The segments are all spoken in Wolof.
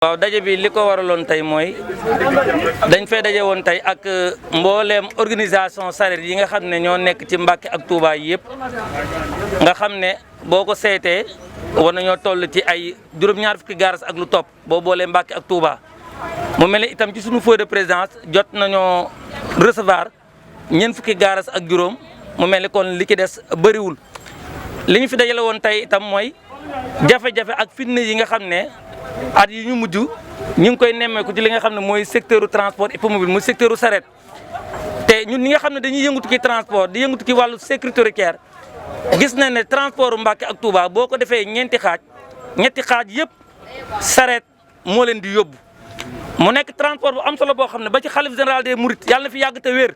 waaw daje bi li ko waraloon tey mooy dañ fay daje woon tey ak mbooleem organisation sareet yi nga xam ne ñoo nekk ci Mbàkke ak Touba yëpp nga xam ne boo ko seetee war nañoo toll ci ay juróom-ñaar fukki garas ak lu topp boo boolee Mbàkke ak Touba mu mel ni itam ci suñu feuille de présidence jot nañoo recevoir ñeent fukki garas ak juróom mu mel ni kon li ci des bëriwul li ñu fi dajale woon tey itam mooy jafe-jafe ak fitna yi nga xam ne at yi ñu mujj ñu ngi koy nemmeeku ci li nga xam ne mooy secteur transport hippomobile muy secteur sareet te ñun ñi nga xam ne dañuy yëngatu ki transport di yëngatu ki wàllu sécurité routière gis nañ ne transport Mbàkke ak Touba boo ko defee ñetti xaaj yëpp sareet moo leen di yóbbu mu nekk transport bu am solo boo xam ne ba ci xalif général des Mourides yàlla na fi yàgg te wér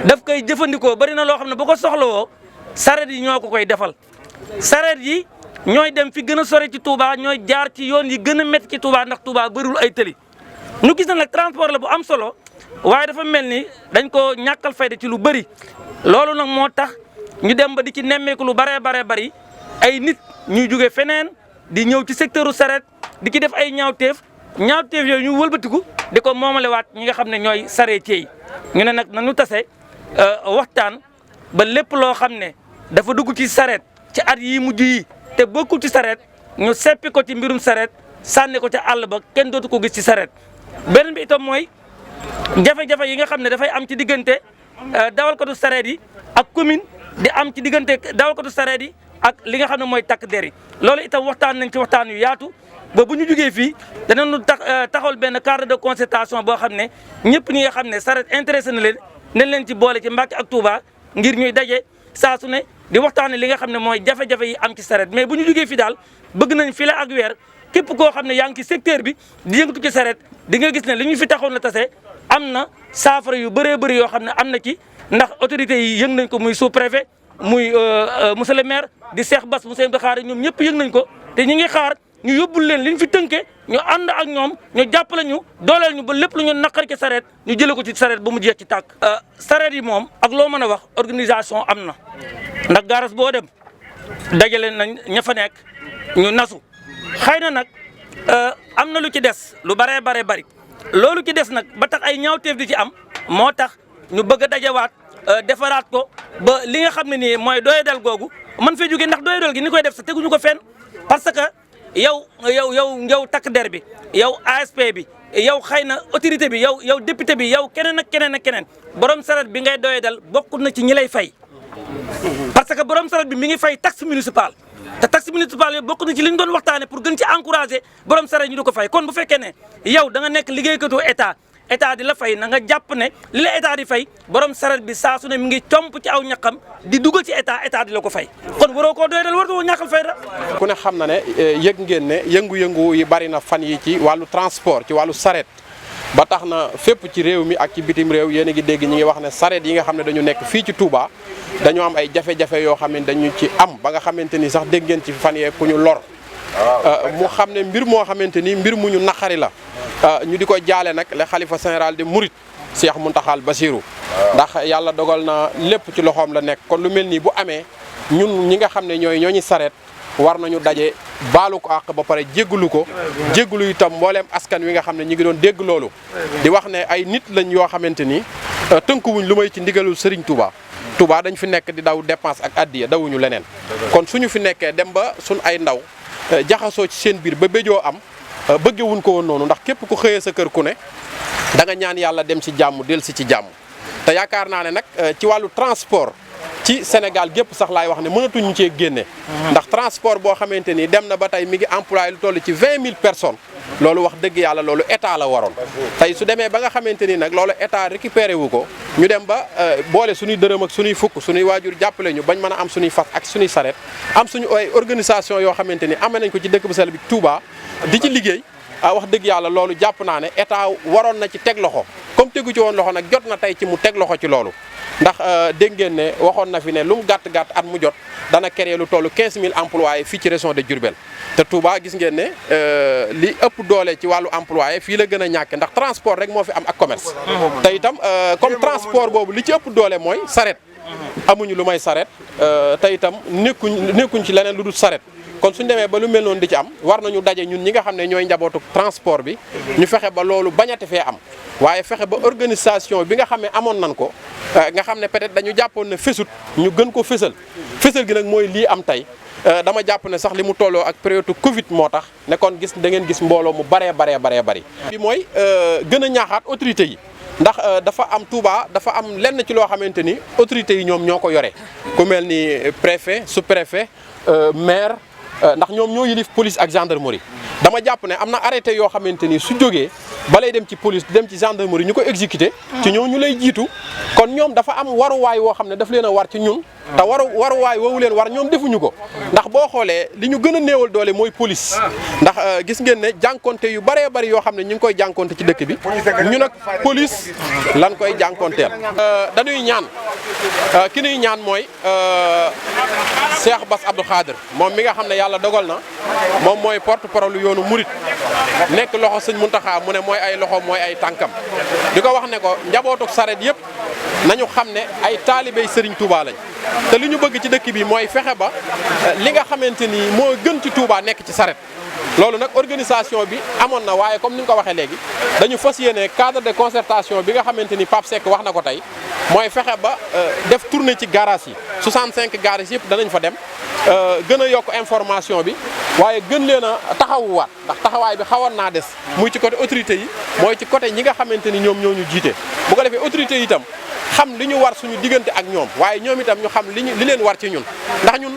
daf koy jëfandikoo bari na loo xam ne bu ko soxlawoo sareet yi ñoo ko koy defal sareet yi ñooy dem fi gën a sori ci Touba ñooy jaar ci yoon yi gën a métti ci Touba ndax Touba bëriwul ay tëli ñu gis na nag transport la bu am solo waaye dafa mel ni dañ ko ñàkkal fayda ci lu bëri loolu nag moo tax ñu dem ba di ci nemmeeku lu baree bari ay nit ñuy jóge feneen di ñëw ci secteur u sareet di ci def ay ñaawteef yooyu ñu wëlbatiku di ko moomalewaat ñi nga xam ne ñooy sareetier yi ñu ne nag nañu tase waxtaan ba lépp loo xam ne dafa dugg ci sareet ci at yi mujj yi te bokkul ci sareet ñu seppi ko ci mbirum sareet sànni ko ca àll ba kenn dootu ko gis ci sareet beneen bi itam mooy jafe-jafe yi nga xam ne dafay am ci diggante dawalkatu sareet yi ak commune di am ci diggante dawalkatu sareet yi ak li nga xam ne mooy takk der yi loolu itam waxtaan nañ ci waxtaan yu yaatu ba bu ñu jugee fii danañu taxawal benn cadre de concertation boo xam ne ñëpp ñi nga xam ne sareet intéressé na leen nañ leen ci boole ci Mbàkke ak Touba ngir ñuy daje saa su ne di waxtaanee li nga xam ne mooy jafe-jafe yi am ci sareet mais bu ñu jógee fi daal bëgg nañ fi la ak weer képp koo xam ne yaa ngi ci secteur bi di yëngatu ci sareet di nga gis ne li ñu fi taxoon la tase am na saafara yu bëree bëri yoo xam ne am na ci ndax autorités yi yëng nañ ko muy sous préfet muy monsieur le maire di Cheikh Bass monsieur Abdou Khare ñoom ñëpp yëng nañ ko te ñi ngi xaar ñu yóbbul leen li ñu fi tënkee ñu ànd ak ñoom ñu jàppale ñu dooleel ñu ba lépp lu ñu naqari ci sareet ñu jëlee ko ci sareet ba mu jeex ci tàkk. sareet yi moom ak loo mën a wax organisation am na ndax garas boo dem dajale nañ ña fa nekk ñu nasu xëy na nag am na lu ci des lu baree bari loolu ci des nag ba tax ay ñaawteef di ci am moo tax ñu bëgg a dajawaat defaraat ko ba li nga xam ne nii mooy doyadal googu man fee jógee ndax doyadal gi ni koy def sa teguñu ko fenn parce que yow takk der bi yow ASP bi yow xëy na autorité bi yow député bi yow keneen ak keneen borom sareet bi ngay doyadal bokk na ci ñi lay fay. parce que borom sareet bi mi ngi fay taxe municipale te taxe municipale yooyu bokk na ci li ñu doon waxtaanee pour gën ci encourager borom sareet ñu di ko fay kon bu fekkee ne yow da nga nekk liggéeykatu état di la fay na nga jàpp ne li la état di fay borom sareet bi saa su ne mi ngi comp ci aw ñaqam di dugal ci état di la ko fay kon waroo koo doy dal war koo ñàkkal fay da ku ne xam na ne yëg ngeen ne yëngu-yëngu yi bari na fan yi ci wàllu transport ci wàllu sareet ba tax na fépp ci réew mi ak ci bitim réew yéen a ngi dégg ñi ngi wax ne sareet yi nga xam ne dañu nekk fii ci Touba dañoo am ay jafe-jafe yoo xam ne dañu ci am ba nga xamante ni sax dégg ngeen ci fan yee ku ñu lor mu xam ne mbir moo xamante ni mbir mu ñu naqari la ñu di ko jaale nag le xalifa général de Mouride Cheikh Mountakha Bassirou ndax yàlla dogal na lépp ci loxoom la nekk kon lu mel nii bu amee ñun ñi nga xam ne ñooñu sareet war nañu daje baalu ko àq ba pare jéggalu ko jéggalu itam mbooleem askan wi nga xam ne ñi ngi doon dégg loolu di wax ne ay nit lañ yoo xamante ni tënkuwuñ lu may ci ndigalul Serigne Touba dañ fi nekk di daw dépense ak addiya dawuñu leneen kon suñu fi nekkee dem ba suñ ay ndaw jaxasoo ci seen biir ba béjoo am bëggewuñ ko woon noonu ndax képp ku xëyee sa kër ku ne da nga ñaan yàlla dem ci jàmm del si ci jàmm te yaakaar naa ne nag ci wàllu transport ci Sénégal gépp sax laay wax ne mënatuñu cee génne ndax transport boo xamante ni dem na ba tey mi ngi employé lu toll ci 20 000 personnes loolu wax dëgg yàlla loolu état la waroon tey su demee ba nga xamante ni nag loolu état récupéré wu ko ñu dem ba boole suñuy dërëm ak suñuy fukk suñuy waajur jàppale ñu bañ mën a am suñuy fas ak suñuy saret am suñu ay organisation yoo xamante ni amee nañ ko ci dëkk bu sell bi Touba di ci liggéey wax dëgg yàlla loolu jàpp naa ne état waroon na ci teg loxo comme tegu ci woon loxo nag jot na tey ci mu teg loxo ci loolu ndax dégg ngeen ne waxoon na fi ne lu mu gàtt at mu jot dana créer lu toll 15 000 employés fii ci région de Diourbel te Touba gis ngeen ne li ëpp doole ci wàllu employé fii la gën a ñàkk ndax transport rek moo fi am ak commerce te itam comme transport boobu li ci ëpp doole mooy saret amuñu lu may saret te itam nekkuñ ci leneen lu dul saret kon suñu demee ba lu mel noonu di ci am war nañu daje ñun ñi nga xam ne ñooy njabootu transport bi ñu fexe ba loolu bañate fee am waaye fexe ba organisation bi nga xam ne amoon nañ ko nga xam ne peut-être dañu jàppoon ne fésut ñu gën ko fésal gi nag mooy lii am tey dama jàpp ne sax li mu tolloo ak période Covid moo tax ne kon da ngeen gis mbooloo mu baree bari bi mooy gën a ñaaxaat autorités yi ndax dafa am Touba dafa am lenn ci loo xamante ni autorités yi ñoom ñoo ko yore ku mel ni préfet sous-préfet maire ndax ñoom ñoo yilif police ak gendarmerie dama jàpp ne am na arrêté yoo xamante ni su jógee balay dem ci police dem ci gendarmerie ñu ko exécuté ci ñoo ñu lay jiitu kon ñoom dafa am waruwaay woo xam ne daf leen a war ci ñun te waruwaay woowu leen war ñoom defuñu ko ndax boo xoolee li ñu gën a néewal doole mooy police ndax gis ngeen ne jànkonte yu bëree bëri yoo xam ne ñu ngi koy jànkonte ci dëkk bi ñu nag police lan koy jànkonteel dañuy ñaan ki ñuy ñaan mooy Cheikh Bass Abdou Khadir moom mi nga xam ne yàlla dogal na moom mooy porte-parole yoonu murit nekk loxo sëñ Muntaxa mu ne mooy ay loxo mooy ay tànkam di ko wax ne ko njabootuk saret yëpp nañu xam ne ay taalibey Serigne Touba lañ te li ñu bëgg ci dëkk bi mooy fexe ba li nga xamante ni moo gën ci Touba nekk ci saret loolu nag organisation bi amoon na waaye comme ni nga ko waxee léegi dañu fas yéene cadre de concertation bi nga xamante ni Pape Seck wax na ko tey mooy fexe ba def tournée ci garage yi 65 garage yëpp danañ fa dem gën a yokk information bi waaye gën leen a taxawuwaat ndax taxawaay bi xawoon naa des muy ci côté autorité yi mooy ci côté ñi nga xamante ni ñoom ñoo ñu jiite bu ko defee autorité yi itam xam li ñu war suñu diggante ak ñoom waaye ñoom itam ñu xam li leen war ci ñun ndax ñun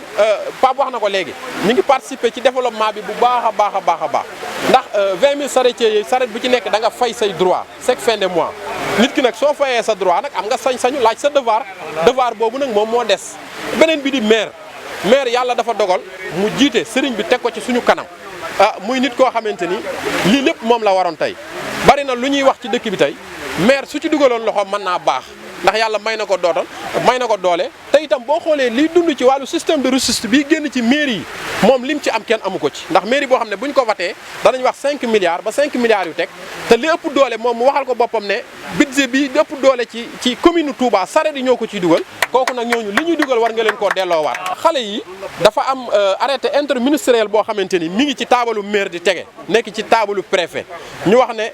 Pape wax na ko léegi ñu ngi participer ci développement bi bu baax a baax ndax 20 000 charretiers yi charrette bu ci nekk da nga fay say droit chaque fin de mois nit ki nag soo fayee sa droit nag am nga sañ-sañu laaj sa devoir boobu nag moom moo des beneen bi di maire yàlla dafa dogal mu jiite sëriñ bi teg ko ci suñu kanam muy nit koo xamante ni lii lépp moom la waroon tey bari na lu ñuy wax ci dëkk bi tey maire su ci dugaloon loxo mën naa baax ndax yàlla may na ko doole te itam boo xoolee liy dund ci wàllu système de ressources bi génn ci mairie yi moom lim ci am kenn amu ko ci ndax mairie boo xam ne bu ñu ko watee danañ wax 5 milliards ba 5 milliards yu teg te li ëpp doole moom mu waxal ko boppam ne budget bi li ëpp doole ci commune Touba saret yi ñoo ko ciy dugal kooku nag ñooñu li ñuy dugal war nga leen koo delloowaat xale yi dafa am arrêté interministériel boo xamante ni mi ngi ci taabalu maire di tege nekk ci taabalu préfet ñu wax ne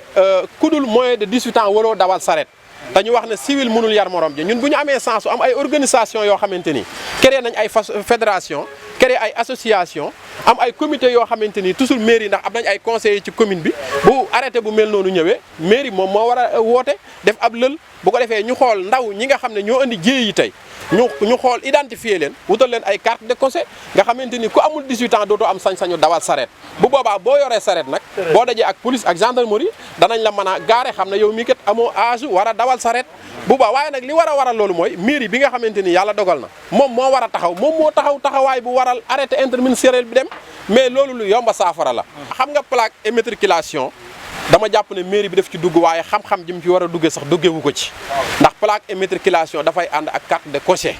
kudul moins de 18 ans waroo dawal saret dañu wax ne civil mënul yar morom ji ñun bu ñu amee sens su am ay organisation yoo xamante ni créé nañ ay fédération créé ay association am ay comité yoo xamante ni toujours mairie ndax am nañ ay conseillers ci commune bi bu arrêté bu mel noonu ñëwee mairie moom moo war a woote def ab lël bu ko defee ñu xool ndaw ñi nga xam ne ñoo indi jéey yi tey ñu xool identifier leen wutal leen ay carte de conseil nga xamante ni ku amul 18 ans dootoo am sañ-sañu dawal saret bu boobaa boo yoree saret nag boo dajee ak police ak gendarmerie danañ la mën a gaare xam ne yow mii kat amoo âge war a dawal saret bu boobaa waaye nag li war a waral loolu mooy mairie bi nga xamante ni yàlla dogal na moom moo war a taxaw moom moo taxawaay bu waral arrêté interministériel bi dem mais loolu lu yomba saafara la xam nga plaque immatriculation dama jàpp ne mairie bi def ci dugg waaye xam-xam ji mu ci war a duggee sax duggewu ko ci ndax plaque immatriculation dafay ànd ak carte de cocher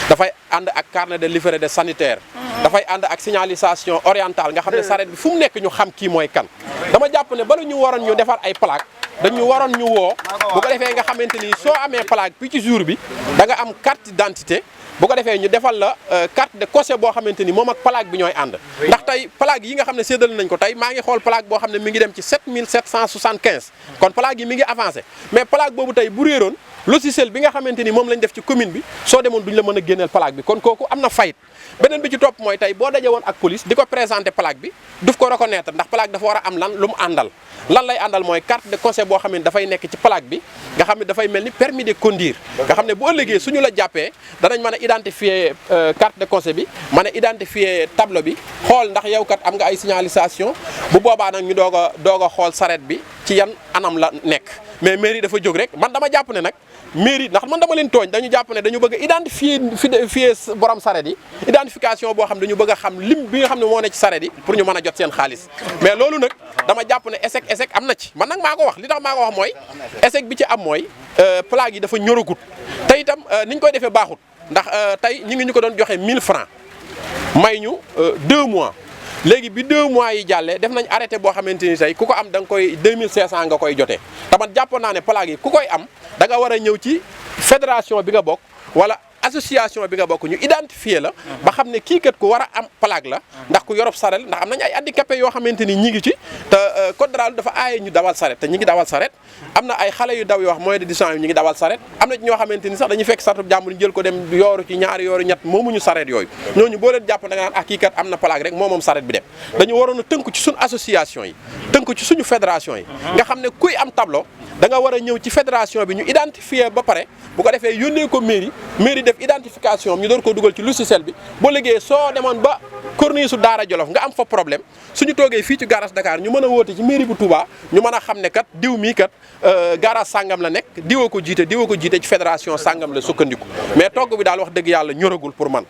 dafay ànd ak carnet de livret de sanitaire dafay ànd ak signalisation orientale nga xam ne saret bi fu mu nekk ñu xam kii mooy kan dama jàpp ne bala ñu waroon ñu defar ay plaque dañu waroon ñu woo bu ko defee nga xamante ni soo amee plaque bi ci jour bi da nga am carte d'identité bu ko defee ñu defal la carte de cocher boo xamante ni moom ak plaque bi ñooy ànd ndax tey plaque yi nga xam ne séddal nañ ko tey maa ngi xool plaque boo xam ne mi ngi dem ci 7775 kon plaque yi mi ngi avancé mais plaque boobu tey bu réeroon logiciel bi nga xamante ni moom lañ def ci commune bi soo demoon duñ la mën a génneel plaque bi kon kooku am na fayit beneen bi ci topp mooy tey boo daje woon ak police di ko présenter plaque bi duf ko reconnaître ndax plaque dafa war a am lu mu àndal lan lay àndal mooy carte de cocher boo xam ne dafay nekk ci plaque bi nga xam ne dafay mel ni permis de conduire nga xam ne bu ëllëgee suñu la jàppee danañ mën a identifier carte de cocher bi mën a identifier tableau bi xool ndax yow kat am nga ay signalisation bu boobaa nag ñu doog a xool saret bi ci yan anam la nekk mais mairie dafa jóg rek man dama jàpp ne nag mairie ndax man dama leen tooñ dañu jàpp ne dañu bëgg a identifier borom saret yi identification boo xam dañu bëgg a xam lim bi nga xam ne moo ne ci saret yi pour ñu mën a jot seen xaalis mais loolu nag dama jàpp ne échec am na ci man nag maa ko wax li tax maa ko wax mooy échec bi ci am mooy plaque yi dafa ñoragut te itam niñ koy defee baaxut ndax tey ñi ngi ñu ko doon joxe 1000 francs may ñu 2 mois léegi bi 2 mois yi jàllee def nañ arrêté boo xamante ni tey ku ko am da nga koy 2500 nga koy jotee te man jàppoon naa ne plaque yi ku koy am da nga war a ñëw ci fédération bi nga bokk wala association bi nga bokk ñu identifier la ba xam ne kii kat ku war a am plaque la ndax ku yorob saret ndax am nañu ay handicapé yoo xamante ni ñi ngi ci te code de la route dafa aaye ñu dawal saret te ñi ngi dawal saret am na ay xale yu daw yoo wax moins de 10 ans yi ñu ngi dawal saret am na ci ñoo xamante ni sax dañuy fekk saretu jàmbur ñu jël ko dem yooru ci ñaari yooru ñett moomuñu saret yooyu ñooñu boo leen jàpp da nga naan kii kat am na plaque rek moom saret bi dem dañu waroon a tënku ci suñu association yi tënku ci suñu fédération yi nga xam ne kuy am tableau da nga war a ñëw ci fédération bi ñu identifier ba pare bu ko defee yónnee ko mairie def identification ñu door ko dugal ci logiciel bi boo liggéeyee soo demoon ba corniche su Daara Jolof nga am fa problème suñu toogee fii ci garage Dakar ñu mën a woote ci mairie bu Touba ñu mën a xam ne kat diw mii kat garage sàngam la nekk diwa ko jiite ci fédération sàngam la sukkandiku mais togg bi daal wax dëgg yàlla ñoragul pour man